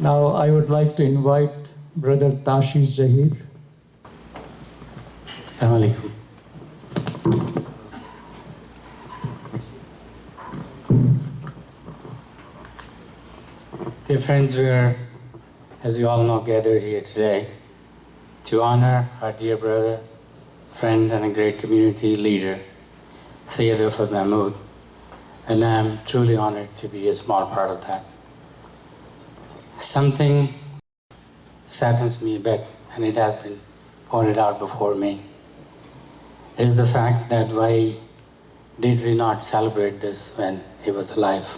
Now I would like to invite Brother Tashi Zahir. Assalamu alaikum. Dear friends, we are, as you all know, gathered here today to honor our dear brother, friend, and a great community leader, Syed Mahmood, and I am truly honored to be a small part of that. Something saddens me a bit, and it has been pointed out before me, is the fact that why did we not celebrate this when he was alive?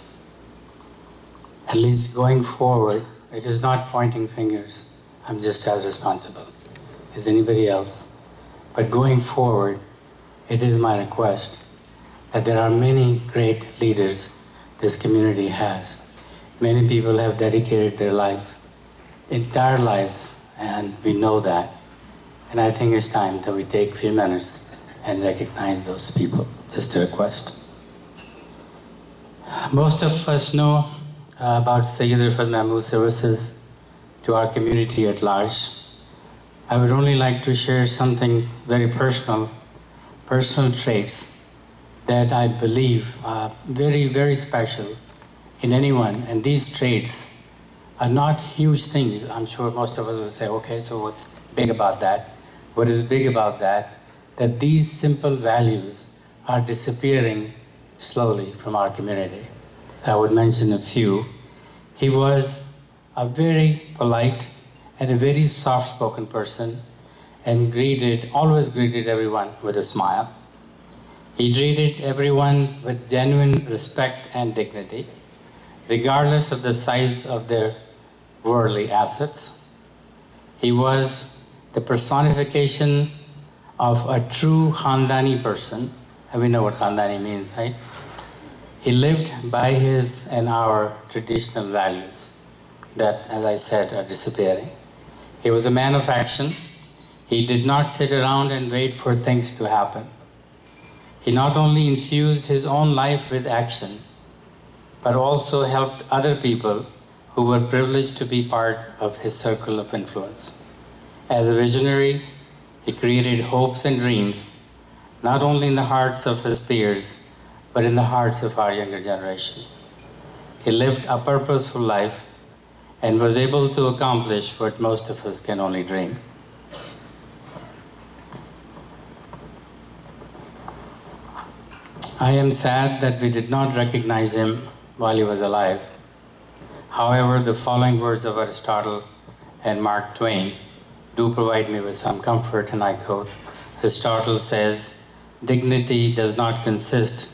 At least going forward, it is not pointing fingers. I'm just as responsible as anybody else. But going forward, it is my request that there are many great leaders this community has. Many people have dedicated their lives, entire lives, and we know that. And I think it's time that we take a few minutes and recognize those people. Just a request. Most of us know about Syed Mahmood's services to our community at large. I would only like to share something very personal traits that I believe are very, very special in anyone. And these traits are not huge things. I'm sure most of us would say, okay, so what's big about that? What is big about that? That these simple values are disappearing slowly from our community. I would mention a few. He was a very polite and a very soft-spoken person, and always greeted everyone with a smile. He treated everyone with genuine respect and dignity, regardless of the size of their worldly assets. He was the personification of a true Khandani person, and we know what Khandani means, right? He lived by his and our traditional values that, as I said, are disappearing. He was a man of action. He did not sit around and wait for things to happen. He not only infused his own life with action, but also helped other people who were privileged to be part of his circle of influence. As a visionary, he created hopes and dreams, not only in the hearts of his peers, but in the hearts of our younger generation. He lived a purposeful life and was able to accomplish what most of us can only dream. I am sad that we did not recognize him while he was alive. However, the following words of Aristotle and Mark Twain do provide me with some comfort, and I quote. Aristotle says, "Dignity does not consist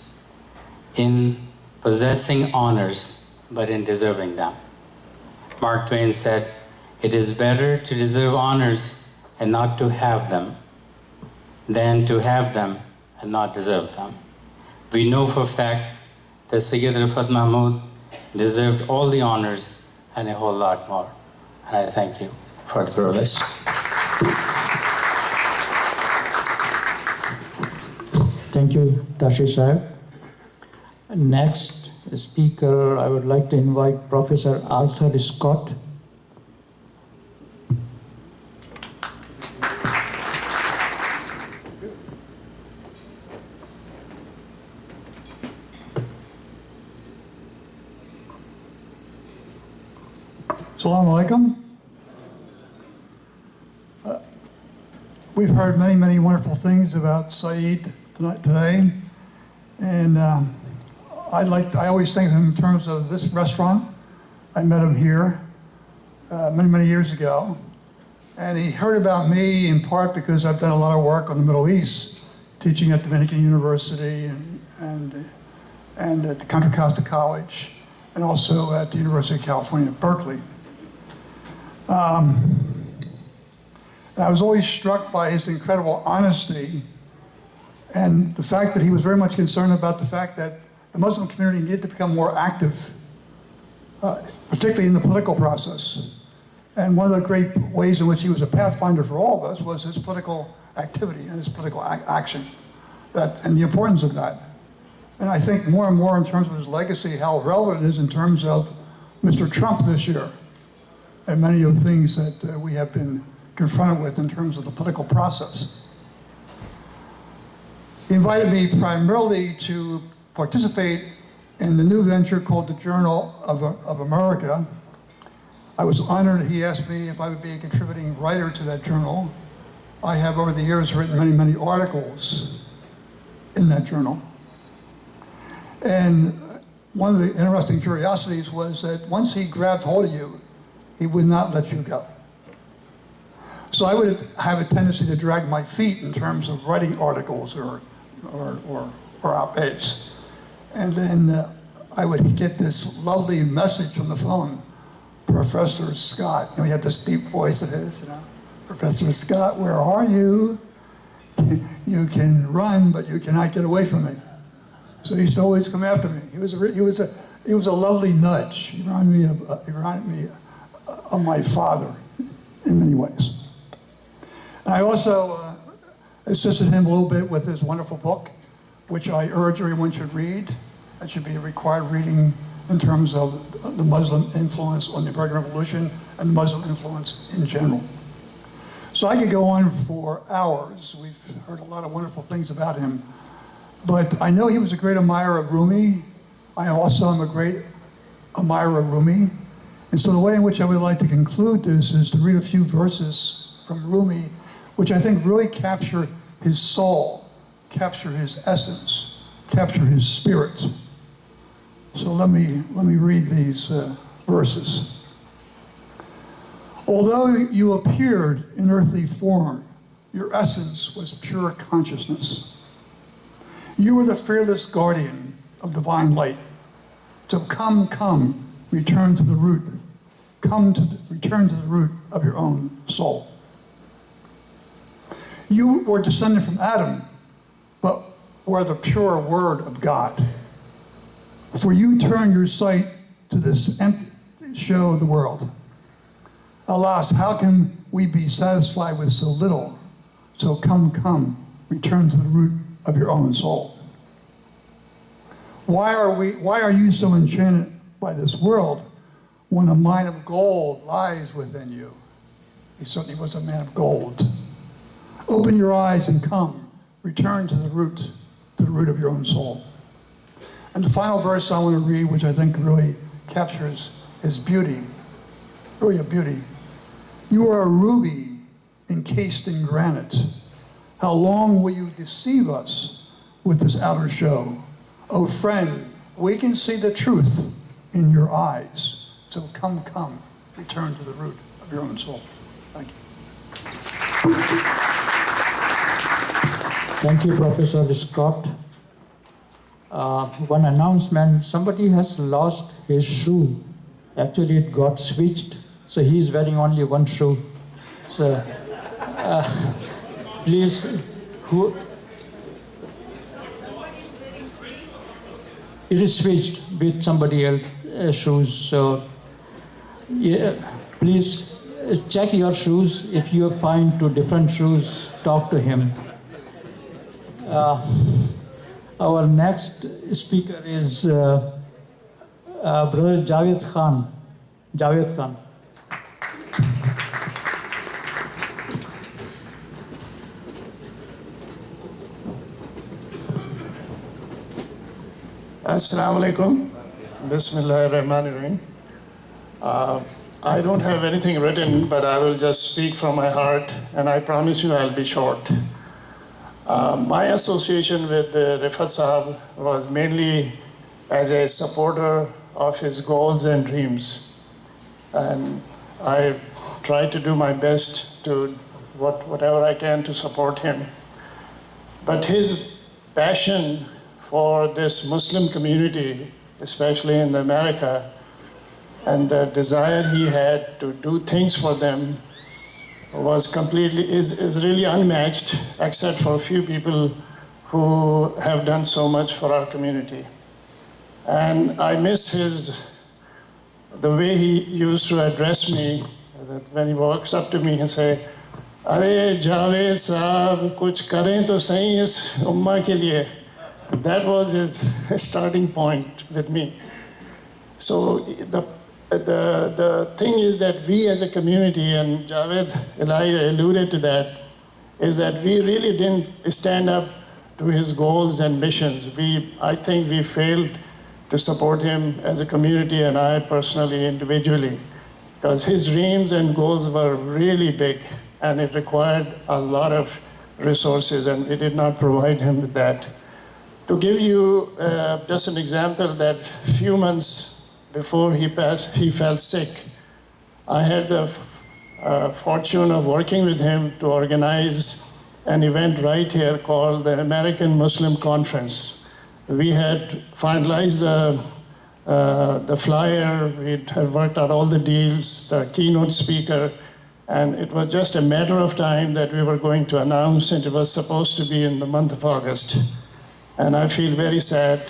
in possessing honors, but in deserving them." Mark Twain said, "It is better to deserve honors and not to have them than to have them and not deserve them." We know for a fact that Syed Mahmood deserved all the honors and a whole lot more. And I thank you for the privilege. Thank you, Tashi Sahib. Next speaker, I would like to invite Professor Arthur Scott. Assalamu alaikum. We've heard many, many wonderful things about Syed today, and I always think of him in terms of this restaurant. I met him here many, many years ago, and he heard about me in part because I've done a lot of work on the Middle East, teaching at Dominican University and at Contra Costa College, and also at the University of California at Berkeley. And I was always struck by his incredible honesty and the fact that he was very much concerned about the fact that the Muslim community needed to become more active, particularly in the political process. And one of the great ways in which he was a pathfinder for all of us was his political activity and his political action, and the importance of that. And I think more and more in terms of his legacy, how relevant it is in terms of Mr. Trump this year. and many of the things that we have been confronted with in terms of the political process. He invited me primarily to participate in the new venture called the Journal of America. I was honored. He asked me if I would be a contributing writer to that journal. I have over the years written many, many articles in that journal. And one of the interesting curiosities was that once he grabbed hold of you, he would not let you go. So I would have a tendency to drag my feet in terms of writing articles or op-eds. And then I would get this lovely message from the phone, Professor Scott. You know, he had this deep voice of his, you know, Professor Scott, where are you? You can run, but you cannot get away from me. So he used to always come after me. He was a lovely nudge. He reminded me of my father in many ways. And I also assisted him a little bit with his wonderful book, which I urge everyone should read. It should be a required reading in terms of the Muslim influence on the American Revolution and Muslim influence in general. So I could go on for hours. We've heard a lot of wonderful things about him. But I know he was a great admirer of Rumi. I also am a great admirer of Rumi. And so the way in which I would like to conclude this is to read a few verses from Rumi, which I think really capture his soul, capture his essence, capture his spirit. So let me read these verses. Although you appeared in earthly form, your essence was pure consciousness. You were the fearless guardian of divine light. So come, return to the root. Return to the root of your own soul. You were descended from Adam, but were the pure word of God. For you turn your sight to this empty show of the world. Alas, how can we be satisfied with so little? So come, return to the root of your own soul. Why are you so enchanted by this world when a mine of gold lies within you? He certainly was a man of gold. Open your eyes and come, return to the root of your own soul. And the final verse I want to read, which I think really captures his beauty, really a beauty. You are a ruby encased in granite. How long will you deceive us with this outer show? Oh friend, we can see the truth in your eyes. So come, return to the root of your own soul. Thank you. Thank you, Professor Scott. One announcement, somebody has lost his shoe. Actually, it got switched, so he's wearing only one shoe. So, please, it is switched with somebody else's shoes. So, yeah, please check your shoes. If you find two different shoes, talk to him. Our next speaker is Brother Javed Khan. Javed Khan. Assalamu alaikum. Bismillahirrahmanirrahim. I don't have anything written, but I will just speak from my heart, and I promise you I'll be short. My association with Rifat Sahab was mainly as a supporter of his goals and dreams. And I try to do my best to whatever I can to support him. But his passion for this Muslim community, especially in America, and the desire he had to do things for them is really unmatched, except for a few people who have done so much for our community. And I miss the way he used to address me, that when he walks up to me and say, "Are Javed Saab, kuch karen to sahi is ummah ke liye." That was his starting point with me. So the thing is that we as a community, and Javed Elijah alluded to that, is that we really didn't stand up to his goals and missions. I think we failed to support him as a community, and I personally, individually, because his dreams and goals were really big, and it required a lot of resources, and we did not provide him with that. To give you just an example, that few months before he passed, he fell sick. I had the fortune of working with him to organize an event right here called the American Muslim Conference. We had finalized the flyer, we had worked out all the deals, the keynote speaker, and it was just a matter of time that we were going to announce, and it was supposed to be in the month of August. And I feel very sad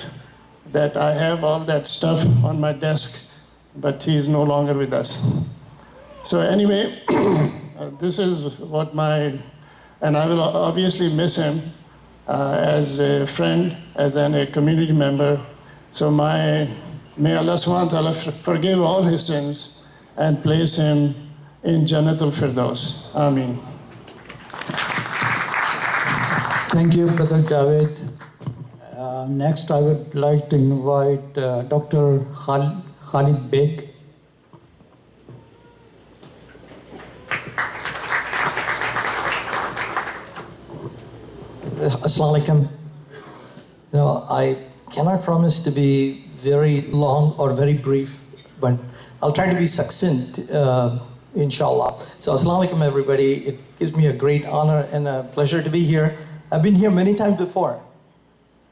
that I have all that stuff on my desk, but he is no longer with us. So anyway, this is what and I will obviously miss him as a friend, as a community member. So may Allah subhanahu wa ta'ala forgive all his sins and place him in Jannatul Firdaus. Ameen. Thank you, Brother Javed. Next, I would like to invite Dr. Khalid Beg. Assalamu alaikum. I cannot promise to be very long or very brief, but I'll try to be succinct, inshallah. So assalamu alaikum, everybody. It gives me a great honor and a pleasure to be here. I've been here many times before,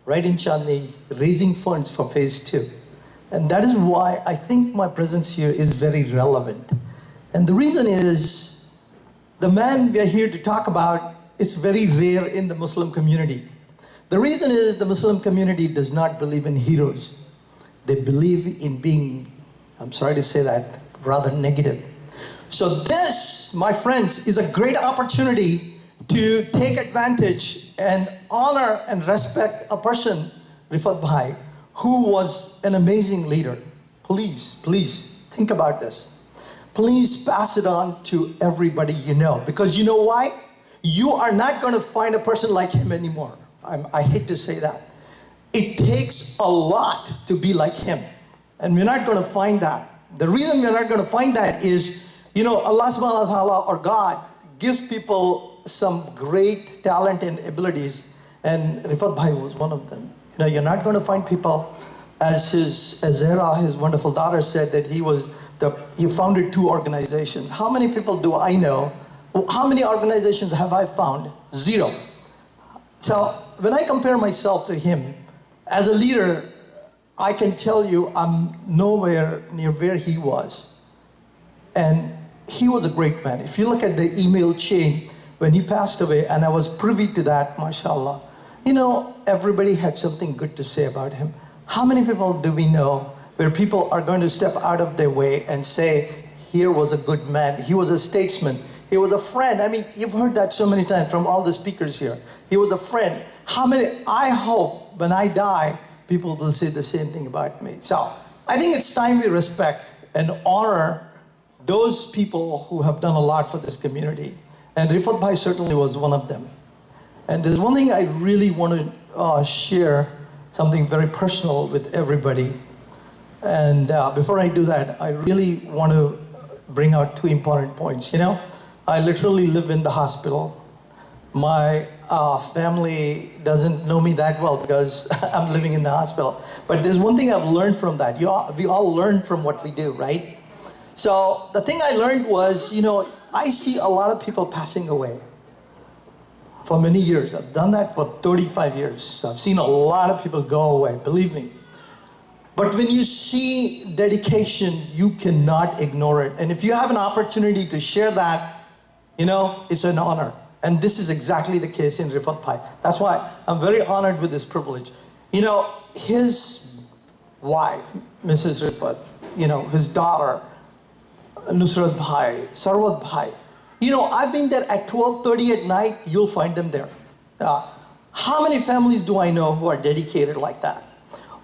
right in Chandni, raising funds for phase 2. And that is why I think my presence here is very relevant. And the reason is, the man we are here to talk about is very rare in the Muslim community. The reason is the Muslim community does not believe in heroes. They believe in being, I'm sorry to say that, rather negative. So this, my friends, is a great opportunity to take advantage and honor and respect a person, Rifat Bhai, who was an amazing leader. Please think about this. Please pass it on to everybody you know, because you know why? You are not going to find a person like him anymore. I hate to say that. It takes a lot to be like him, and we're not going to find that. The reason we're not going to find that is, Allah subhanahu wa ta'ala, or God, gives people some great talent and abilities, and Rifat Bhai was one of them. You're not going to find people, as Zahra, his wonderful daughter, said that he founded 2 organizations. How many people do I know? How many organizations have I found? 0. So when I compare myself to him, as a leader, I can tell you I'm nowhere near where he was. And he was a great man. If you look at the email chain, when he passed away, and I was privy to that, mashallah, everybody had something good to say about him. How many people do we know where people are going to step out of their way and say, here was a good man, he was a statesman, he was a friend? I mean, you've heard that so many times from all the speakers here. He was a friend. I hope when I die, people will say the same thing about me. So I think it's time we respect and honor those people who have done a lot for this community. And Rifat Bhai certainly was one of them. And there's one thing I really want to share, something very personal with everybody. And before I do that, I really want to bring out 2 important points. I literally live in the hospital. My family doesn't know me that well because I'm living in the hospital. But there's one thing I've learned from that. We all learn from what we do, right? So the thing I learned was, I see a lot of people passing away for many years. I've done that for 35 years. So I've seen a lot of people go away, believe me. But when you see dedication, you cannot ignore it. And if you have an opportunity to share that, it's an honor. And this is exactly the case in Rifat Bhai. That's why I'm very honored with this privilege. His wife, Mrs. Rifat, his daughter, Nusrat Bhai, Sarwat Bhai. I've been there at 12:30 at night, you'll find them there. How many families do I know who are dedicated like that?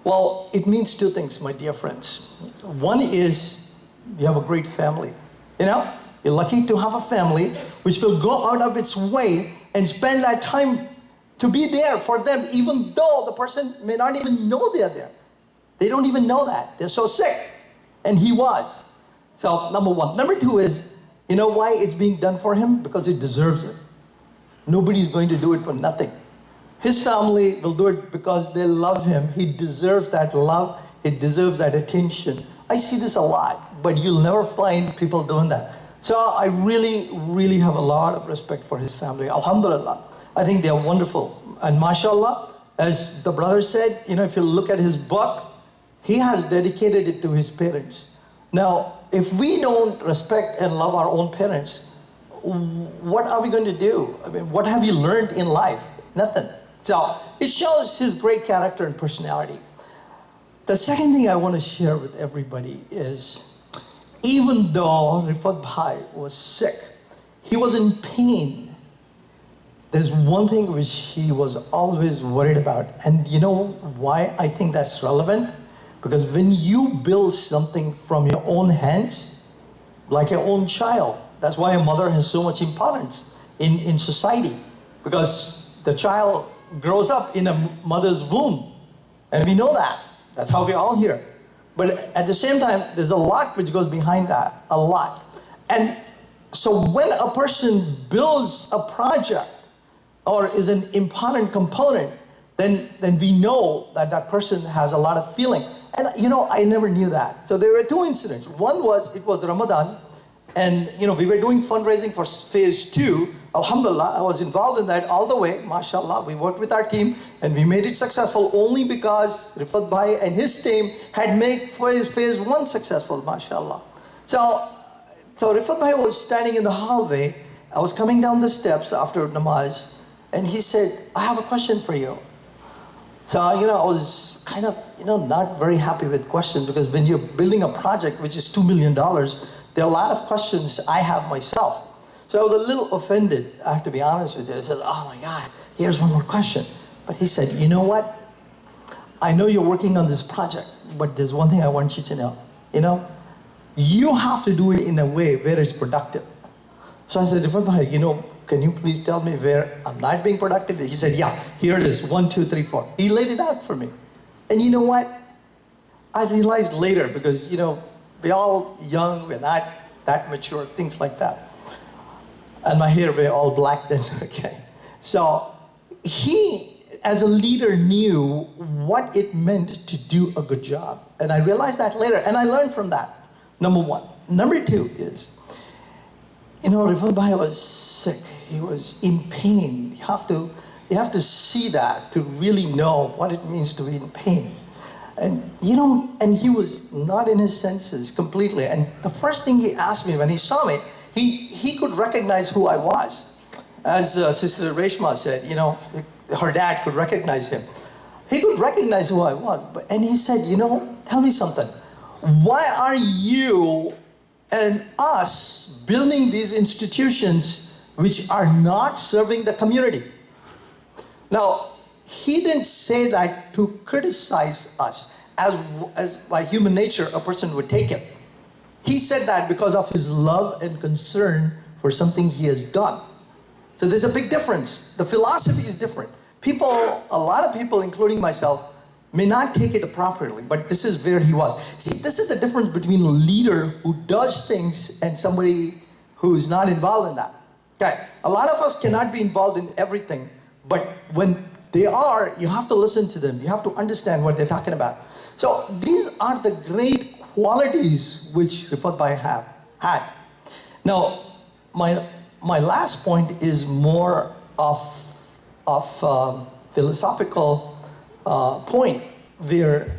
Well, it means 2 things, my dear friends. One is you have a great family. You know, you're lucky to have a family which will go out of its way and spend that time to be there for them, even though the person may not even know they're there. They don't even know that. They're so sick. And he was. So, number one. Number two is, you know why it's being done for him? Because he deserves it. Nobody's going to do it for nothing. His family will do it because they love him. He deserves that love. He deserves that attention. I see this a lot, but you'll never find people doing that. So I really, really have a lot of respect for his family. Alhamdulillah. I think they are wonderful. And mashallah, as the brother said, you know, if you look at his book, he has dedicated it to his parents. Now, if we don't respect and love our own parents, what are we going to do? I mean, what have you learned in life? Nothing. So it shows his great character and personality. The second thing I want to share with everybody is, even though Rifat Bhai was sick, he was in pain. There's one thing which he was always worried about. And you know why I think that's relevant? Because when you build something from your own hands, like your own child, that's why a mother has so much importance in society. Because the child grows up in a mother's womb. And we know that. That's how we're all here. But at the same time, there's a lot which goes behind that, a lot. And so when a person builds a project or is an important component, then we know that that person has a lot of feeling. And you know, I never knew that. So there were two incidents. One was, it was Ramadan, and you know, we were doing fundraising for phase 2. Alhamdulillah, I was involved in that all the way. MashaAllah, we worked with our team and we made it successful only because Rifat Bhai and his team had made phase 1 successful, MashaAllah. So Rifat Bhai was standing in the hallway. I was coming down the steps after namaz, and he said, I have a question for you. So, you know, I was kind of, you know, not very happy with questions, because when you're building a project which is $2 million, there are a lot of questions I have myself. So I was a little offended, I have to be honest with you. I said, oh my God, here's one more question. But he said, you know what? I know you're working on this project, but there's one thing I want you to know. You know, you have to do it in a way where it's productive. So I said, Rifat Bhai, you know, can you please tell me where I'm not being productive? He said, yeah, here it is, 1, 2, 3, 4. He laid it out for me. And you know what? I realized later, because, you know, we're all young, we're not that mature, things like that. And my hair were all black then, okay. So he, as a leader, knew what it meant to do a good job. And I realized that later, and I learned from that, number one. Number two is, you know, Rifat Bhai was sick. He was in pain. You have to see that to really know what it means to be in pain. And, you know, and he was not in his senses completely. And the first thing he asked me when he saw me, he could recognize who I was. As Sister Reshma said, you know, her dad could recognize him. He could recognize who I was. And he said, you know, tell me something. Why are you and us building these institutions which are not serving the community? Now, he didn't say that to criticize us, as by human nature a person would take it. He said that because of his love and concern for something he has done. So there's a big difference. The philosophy is different. People, a lot of people, including myself, may not take it appropriately, but this is where he was. See, this is the difference between a leader who does things and somebody who's not involved in that. Okay, a lot of us cannot be involved in everything, but when they are, you have to listen to them. You have to understand what they're talking about. So these are the great qualities which Rifat Bhai had. Now, my last point is more of philosophical point, where,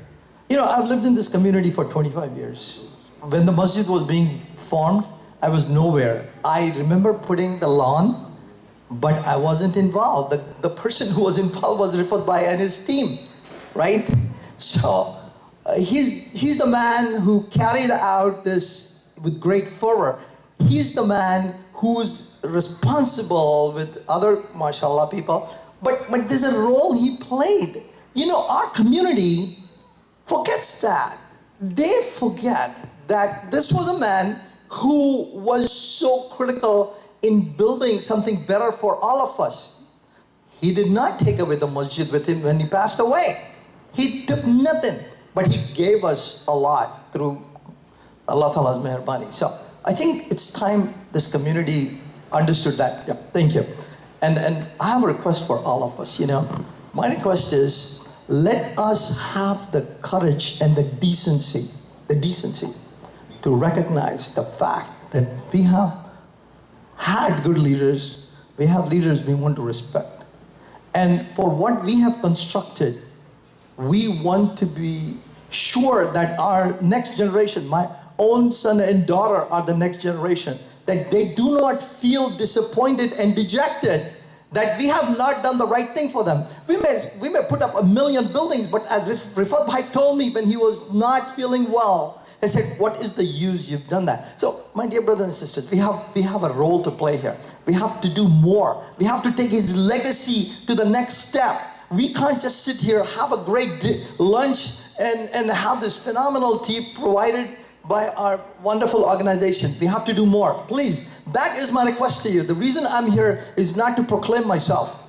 you know, I've lived in this community for 25 years. When the masjid was being formed, I was nowhere. I remember putting the lawn, but I wasn't involved. The person who was involved was Rifat Bhai and his team, right? So he's the man who carried out this with great fervor. He's the man who's responsible with other, mashallah, people. But there's a role he played. You know, our community forgets that. They forget that this was a man who was so critical in building something better for all of us. He did not take away the masjid with him when he passed away. He took nothing, but he gave us a lot through Allah Ta'ala's mehrbani. So I think it's time this community understood that. Yeah, thank you. And I have a request for all of us, My request is, let us have the courage and the decency to recognize the fact that we have had good leaders, we have leaders we want to respect. And for what we have constructed, we want to be sure that our next generation, my own son and daughter are the next generation, that they do not feel disappointed and dejected that we have not done the right thing for them. We may put up 1 million buildings, but as Rifat Bhai told me when he was not feeling well, he said, what is the use you've done that? So, my dear brothers and sisters, we have a role to play here. We have to do more. We have to take his legacy to the next step. We can't just sit here, have a great lunch, and have this phenomenal tea provided by our wonderful organization. We have to do more. Please, that is my request to you. The reason I'm here is not to proclaim myself,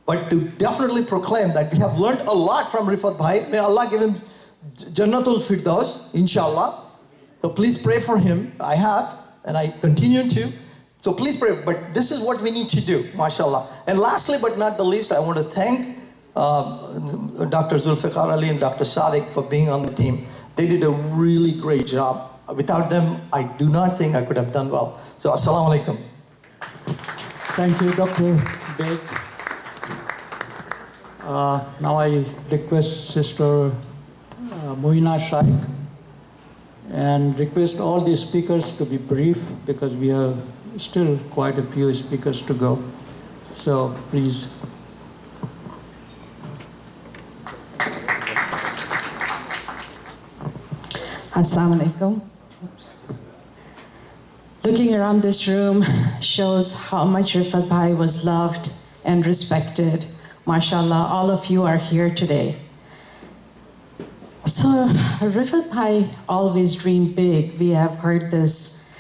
but to definitely proclaim that we have learned a lot from Rifat Bhai. May Allah give him Jannatul Firdaus, inshallah. So please pray for him. I have, and I continue to. So please pray. But this is what we need to do, mashallah. And lastly, but not the least, I want to thank Dr. Zulfikar Ali and Dr. Sadiq for being on the team. They did a really great job. Without them, I do not think I could have done well. So, assalamu alaikum. Thank you, Dr. Beg. Now I request Sister Muhina Shaikh and request all the speakers to be brief because we have still quite a few speakers to go. So please. Assalamu alaikum. Looking around this room shows how much Rifat Bhai was loved and respected. MashaAllah, all of you are here today. So Rifat Bhai always dreamed big. We have heard this.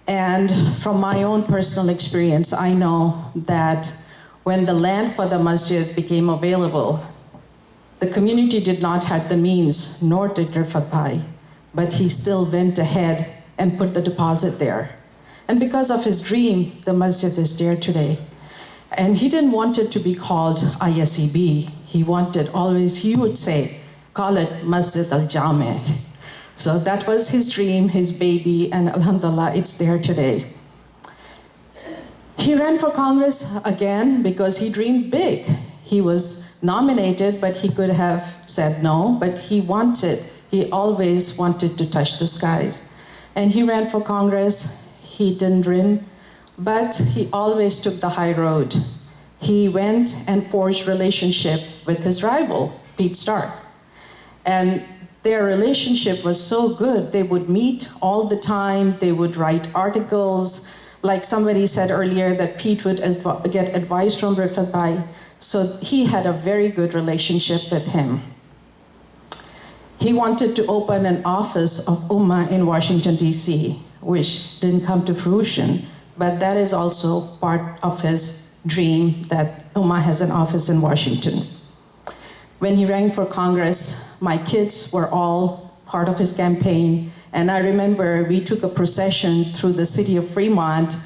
And from my own personal experience, I know that when the land for the masjid became available, the community did not have the means, nor did Rifat Bhai, but he still went ahead and put the deposit there. And because of his dream, the masjid is there today. And he didn't want it to be called ISEB. He wanted always, he would say, call it Masjid al-Jami. So that was his dream, his baby, and alhamdulillah, it's there today. He ran for Congress again because he dreamed big. He was nominated, but he could have said no, but he always wanted to touch the skies. And he ran for Congress. He didn't win, but he always took the high road. He went and forged relationship with his rival, Pete Stark. And their relationship was so good, they would meet all the time, they would write articles. Like somebody said earlier that Pete would get advice from Rifat Bhai. So he had a very good relationship with him. He wanted to open an office of Ummah in Washington, D.C., which didn't come to fruition, but that is also part of his dream that Ummah has an office in Washington. When he ran for Congress, my kids were all part of his campaign, and I remember we took a procession through the city of Fremont.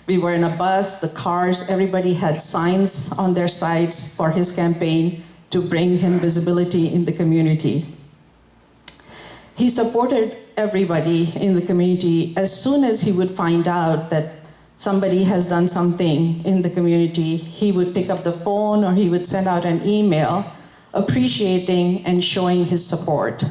We were in a bus, the cars, everybody had signs on their sides for his campaign to bring him visibility in the community. He supported everybody in the community. As soon as he would find out that somebody has done something in the community, he would pick up the phone or he would send out an email appreciating and showing his support.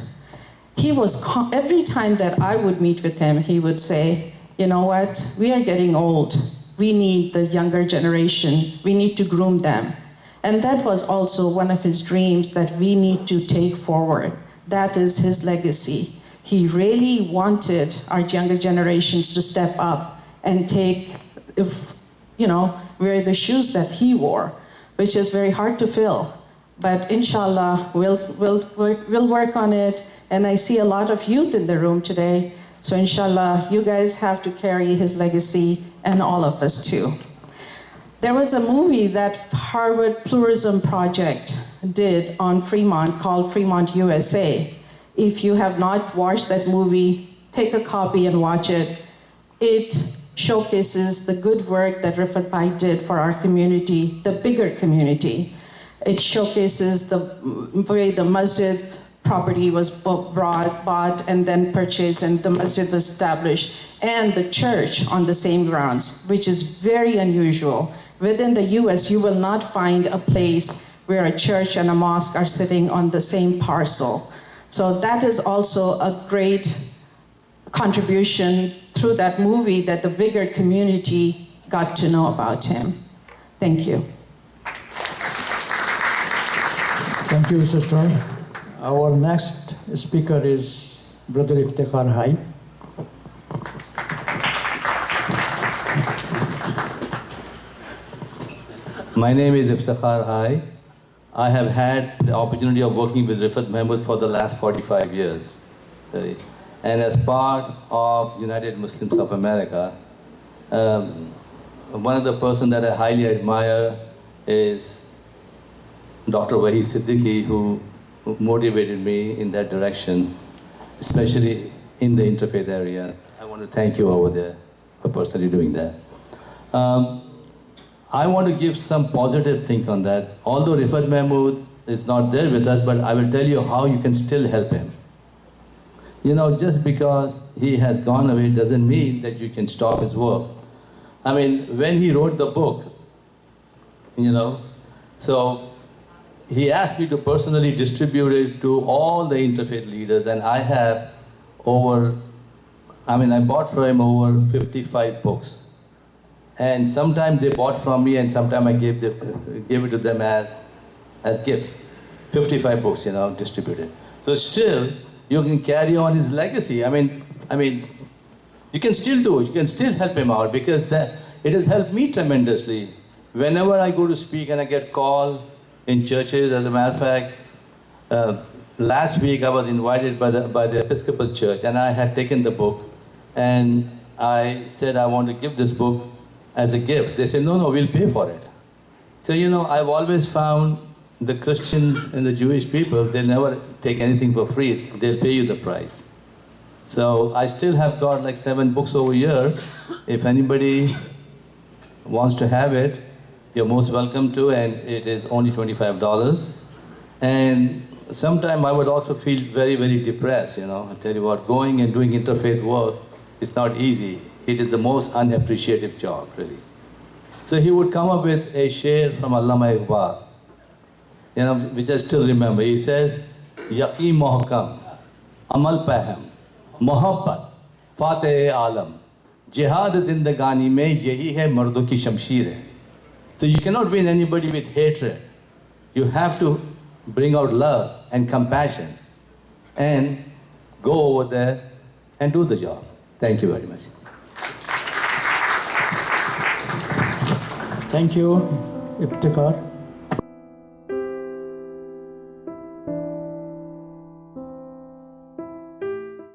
He was, every time that I would meet with him, he would say, you know what, we are getting old. We need the younger generation. We need to groom them. And that was also one of his dreams that we need to take forward. That is his legacy. He really wanted our younger generations to step up and take, wear the shoes that he wore, which is very hard to fill. But inshallah, we'll work on it. And I see a lot of youth in the room today. So inshallah, you guys have to carry his legacy, and all of us too. There was a movie that Harvard Pluralism Project did on Fremont called Fremont, USA. If you have not watched that movie, take a copy and watch it. It showcases the good work that Rifat Bhai did for our community, the bigger community. It showcases the way the masjid property was bought and then purchased, and the masjid was established, and the church on the same grounds, which is very unusual. Within the US, you will not find a place where a church and a mosque are sitting on the same parcel. So that is also a great contribution through that movie that the bigger community got to know about him. Thank you. Thank you, Sister. Our next speaker is Brother Iftikhar Hai. My name is Iftikhar Hai. I have had the opportunity of working with Rifat Mahmood for the last 45 years. And as part of United Muslims of America, one of the persons that I highly admire is Dr. Wahi Siddiqui, who motivated me in that direction, especially in the interfaith area. I want to thank you over there for personally doing that. I want to give some positive things on that. Although Rifat Mahmood is not there with us, but I will tell you how you can still help him. You know, just because he has gone away doesn't mean that you can stop his work. I mean, when he wrote the book, you know, so he asked me to personally distribute it to all the interfaith leaders, and I have I bought from him over 55 books. And sometimes they bought from me, and sometimes I gave it to them as gift. 55 books, you know, distributed. So still, you can carry on his legacy. I mean, you can still do it. You can still help him out, because it has helped me tremendously. Whenever I go to speak and I get called in churches, as a matter of fact, last week I was invited by the Episcopal Church, and I had taken the book, and I said I want to give this book as a gift. They said, no, we'll pay for it. So, you know, I've always found the Christian and the Jewish people, they'll never take anything for free. They'll pay you the price. So I still have got like 7 books over here. If anybody wants to have it, you're most welcome to, and it is only $25. And sometimes I would also feel very, very depressed, you know. I tell you what, going and doing interfaith work is not easy. It is the most unappreciative job, really. So he would come up with a share from Allama Iqbal, you know, which I still remember. He says, Yaqeen Mohkam, Amal Paham, Mohabbat, Fateh Alam, Jihad Zindagani mein yahi hai mardo ki shamsheer hai. So you cannot win anybody with hatred. You have to bring out love and compassion and go over there and do the job. Thank you very much. Thank you, Iftikhar.